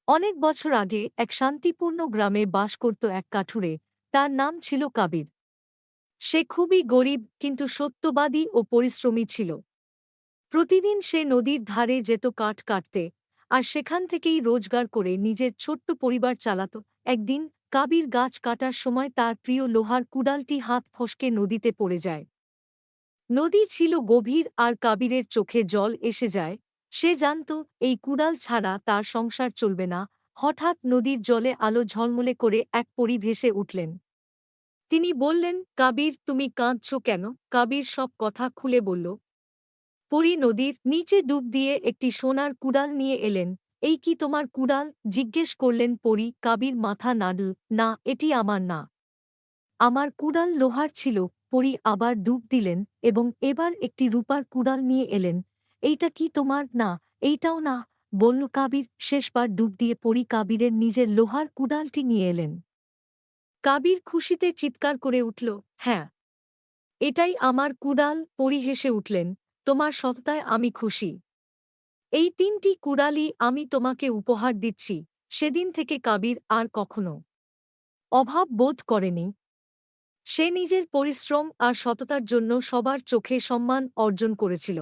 অনেক বছর আগে এক শান্তিপূর্ণ গ্রামে বাস করত এক কাঠুরে। তার নাম ছিল কাবির। সে খুবই গরিব কিন্তু সত্যবাদী ও পরিশ্রমী ছিল। প্রতিদিন সে নদীর ধারে যেত কাঠ কাটতে, আর সেখান থেকেই রোজগার করে নিজের ছোট্ট পরিবার চালাত। একদিন কাবির গাছ কাটার সময় তার প্রিয় লোহার কুড়ালটি হাত ফসকে নদীতে পড়ে যায়। নদী ছিল গভীর আর কাবিরের চোখে জল এসে যায়। সে জানত এই কুড়াল ছাড়া তার সংসার চলবে না। হঠাৎ নদীর জলে আলো ঝলমলে করে এক পরী ভেসে উঠলেন। তিনি বললেন, কাবির, তুমি কাঁদছ কেন? কাবির সব কথা খুলে বলল। পরী নদীর নিচে ডুব দিয়ে একটি সোনার কুড়াল নিয়ে এলেন। এই কি তোমার কুড়াল? জিজ্ঞেস করলেন পরী। কাবির মাথা নাড়ল। না, এটি আমার না। আমার কুড়াল লোহার ছিল। পরী আবার ডুব দিলেন এবং এবার একটি রূপার কুড়াল নিয়ে এলেন। এইটা কি তোমার? না, এইটাও না, বলল কাবির। শেষবার ডুব দিয়ে পরী কাবিরের নিজের লোহার কুড়ালটি নিয়ে এলেন। কাবির খুশিতে চিৎকার করে উঠল, হ্যাঁ, এটাই আমার কুড়াল। পরী হেসে উঠলেন, তোমার সততায় আমি খুশি। এই তিনটি কুড়ালই আমি তোমাকে উপহার দিচ্ছি। সেদিন থেকে কাবির আর কখনো অভাব বোধ করেনি। সে নিজের পরিশ্রম আর সততার জন্য সবার চোখে সম্মান অর্জন করেছিল।